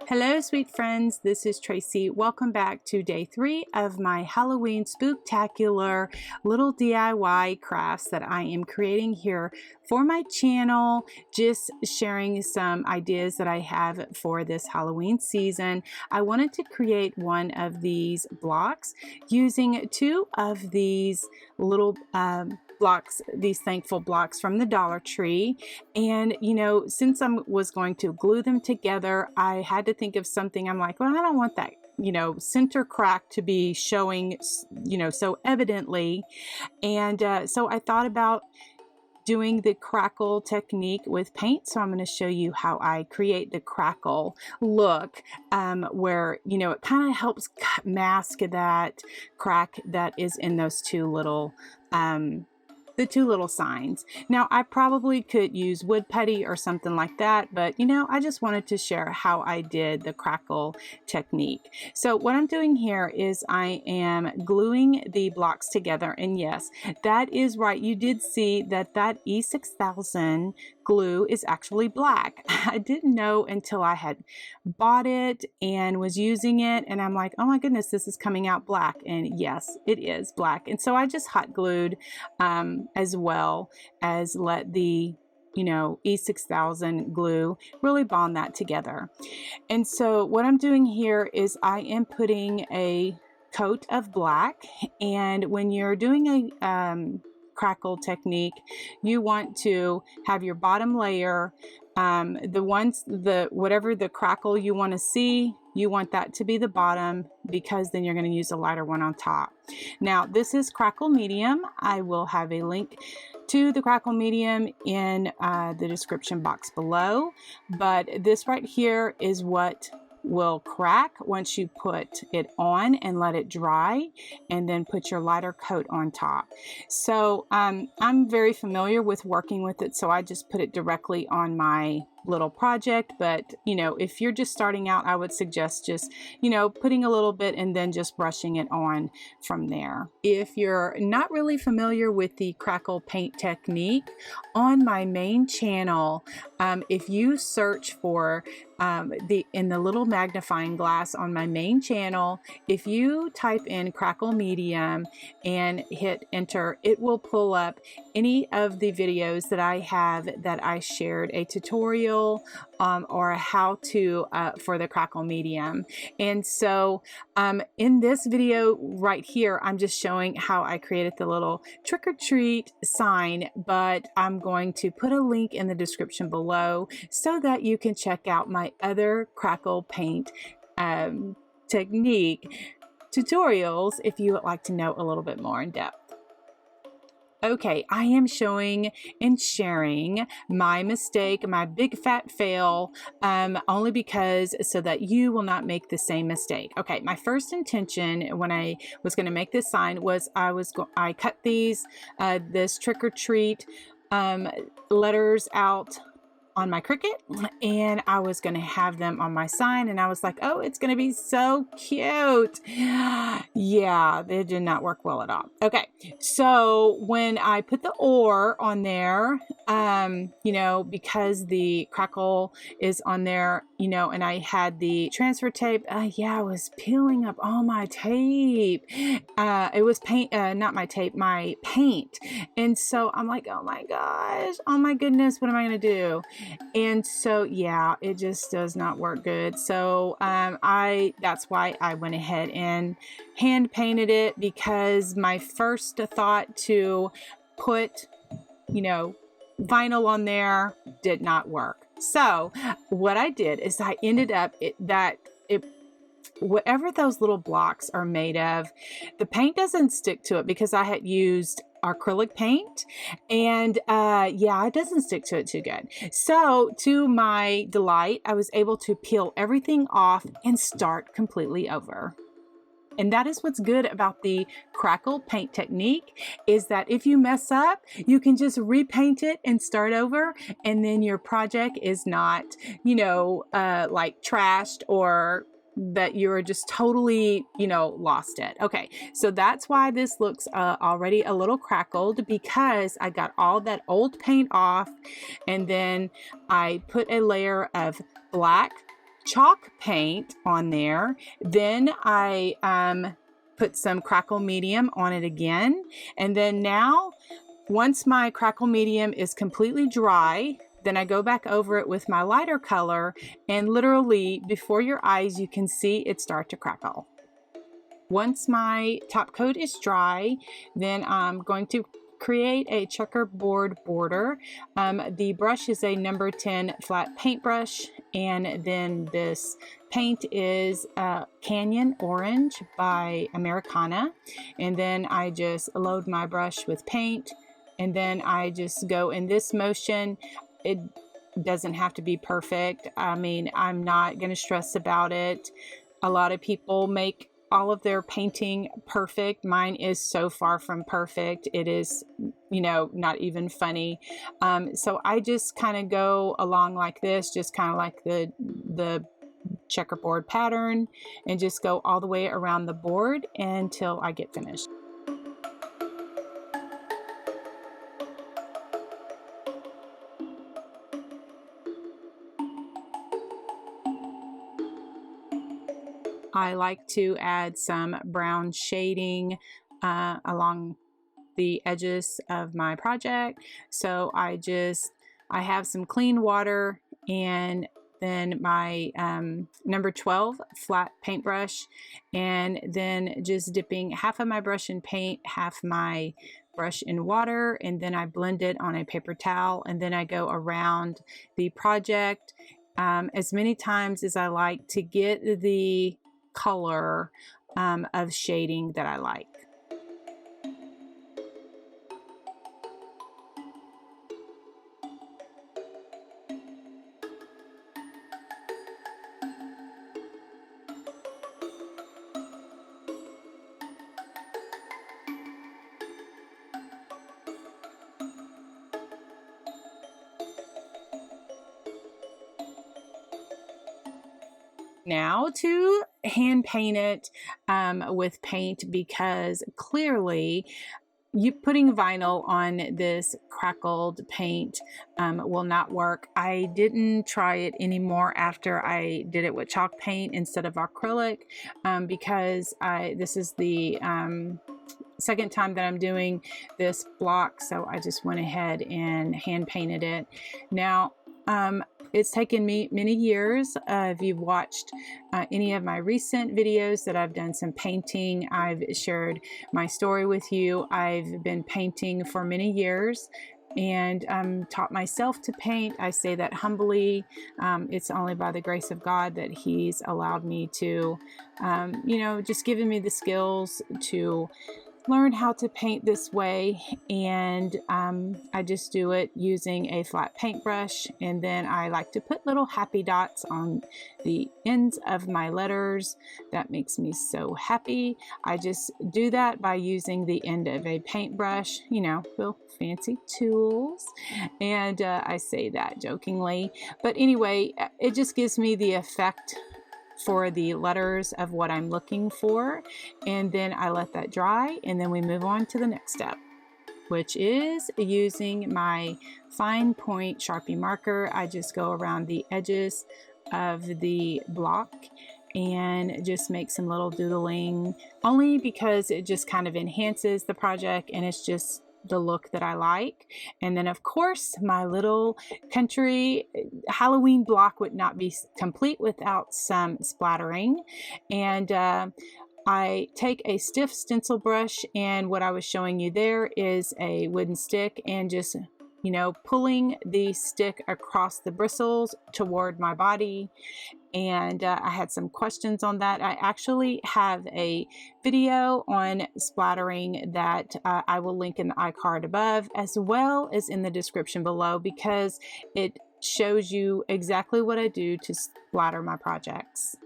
Hello, sweet friends. This is Tracy. Welcome back to day 3 of my Halloween Spooktacular little DIY crafts that I am creating here for my channel. Just sharing some ideas that I have for this Halloween season. I wanted to create one of these blocks using 2 of these little blocks, these thankful blocks from the Dollar Tree. And since I was going to glue them together, I had to think of something. I'm like, well, I don't want that center crack to be showing so evidently. And so I thought about doing the crackle technique with paint. So I'm going to show you how I create the crackle look, where it kind of helps mask that crack that is in those the two little signs. Now, I probably could use wood putty or something like that, but I just wanted to share how I did the crackle technique. So what I'm doing here is I am gluing the blocks together, and yes, that is right. You did see that E6000 glue is actually black. I didn't know until I had bought it and was using it, and I'm like, oh my goodness, this is coming out black. And yes, it is black. And so I just hot glued as well as let the E6000 glue really bond that together. And so what I'm doing here is I am putting a coat of black, and when you're doing a crackle technique, you want to have your bottom layer, whatever the crackle you want to see, you want that to be the bottom, because then you're going to use a lighter one on top. Now, this is Crackle Medium. I will have a link to the Crackle Medium in the description box below, but this right here is what will crack once you put it on and let it dry, and then put your lighter coat on top. So I'm very familiar with working with it, so I just put it directly on my little project. But if you're just starting out, I would suggest just putting a little bit and then just brushing it on from there. If you're not really familiar with the crackle paint technique, on my main channel, if you search for in the little magnifying glass on my main channel, if you type in Crackle Medium and hit enter, it will pull up any of the videos that I have that I shared a tutorial or a how-to for the Crackle Medium. And so in this video right here, I'm just showing how I created the little trick-or-treat sign, but I'm going to put a link in the description below so that you can check out my other crackle paint technique tutorials if you would like to know a little bit more in depth. Okay, I am showing and sharing my mistake, my big fat fail, only because so that you will not make the same mistake. Okay, my first intention when I was going to make this sign was I cut these this trick or treat letters out on my Cricut, and I was going to have them on my sign, and I was like, oh, it's going to be so cute. Yeah, they did not work well at all. Okay, so when I put the or on there, because the crackle is on there, and I had the transfer tape, yeah, I was peeling up all my tape. It was paint, not my tape, my paint. And so I'm like, oh my gosh, oh my goodness, what am I going to do? And so, yeah, it just does not work good. So that's why I went ahead and hand painted it, because my first thought to put, vinyl on there did not work. So what I did is I ended up whatever those little blocks are made of, the paint doesn't stick to it because I had used acrylic paint, and yeah, it doesn't stick to it too good. So to my delight, I was able to peel everything off and start completely over. And that is what's good about the crackle paint technique, is that if you mess up, you can just repaint it and start over, and then your project is not, like trashed, or that you're just totally, lost it. Okay, so that's why this looks already a little crackled, because I got all that old paint off, and then I put a layer of black chalk paint on there. Then I put some Crackle medium on it again. And then now, once my Crackle medium is completely dry, then I go back over it with my lighter color, and literally before your eyes, you can see it start to crackle. Once my top coat is dry, then I'm going to create a checkerboard border. The brush is a number 10 flat paintbrush, and then this paint is Canyon Orange by Americana. And then I just load my brush with paint, and then I just go in this motion. It doesn't have to be perfect. I mean, I'm not going to stress about it. A lot of people make all of their painting perfect. Mine is so far from perfect. It is, you know, not even funny. So I just kind of go along like this, just kind of like the checkerboard pattern, and just go all the way around the board until I get finished. I like to add some brown shading along the edges of my project. So I have some clean water, and then my number 12 flat paintbrush, and then just dipping half of my brush in paint, half my brush in water, and then I blend it on a paper towel, and then I go around the project as many times as I like to get the color of shading that I like. Now to hand paint it with paint, because clearly you putting vinyl on this crackled paint will not work. I didn't try it anymore after I did it with chalk paint instead of acrylic, because this is the second time that I'm doing this block, so I just went ahead and hand painted it. Now it's taken me many years. If you've watched any of my recent videos that I've done some painting, I've shared my story with you. I've been painting for many years and taught myself to paint. I say that humbly. It's only by the grace of God that He's allowed me to, you know, just given me the skills to learn how to paint this way. And I just do it using a flat paintbrush, and then I like to put little happy dots on the ends of my letters. That makes me so happy. I just do that by using the end of a paintbrush, you know, little fancy tools, and I say that jokingly, but anyway, it just gives me the effect for the letters of what I'm looking for. And then I let that dry, and then we move on to the next step, which is using my fine point Sharpie marker. I just go around the edges of the block and just make some little doodling, only because it just kind of enhances the project, and it's just the look that I like. And then of course my little country Halloween block would not be complete without some splattering. And I take a stiff stencil brush, and what I was showing you there is a wooden stick, and just, you know, pulling the stick across the bristles toward my body. And I had some questions on that. I actually have a video on splattering that I will link in the iCard above, as well as in the description below, because it shows you exactly what I do to splatter my projects.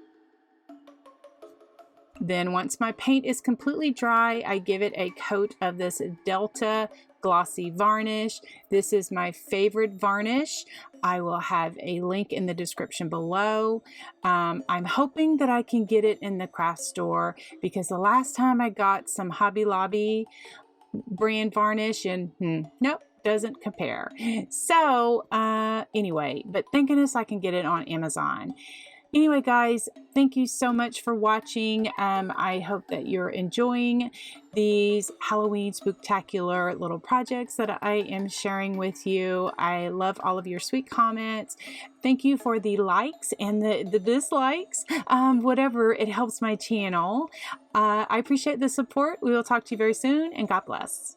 Then once my paint is completely dry, I give it a coat of this Delta glossy varnish. This is my favorite varnish. I will have a link in the description below. I'm hoping that I can get it in the craft store, because the last time I got some Hobby Lobby brand varnish, and nope, doesn't compare. So anyway, but thank goodness I can get it on Amazon. Anyway, guys, thank you so much for watching. I hope that you're enjoying these Halloween spooktacular little projects that I am sharing with you. I love all of your sweet comments. Thank you for the likes and the dislikes, whatever, it helps my channel. I appreciate the support. We will talk to you very soon, and God bless.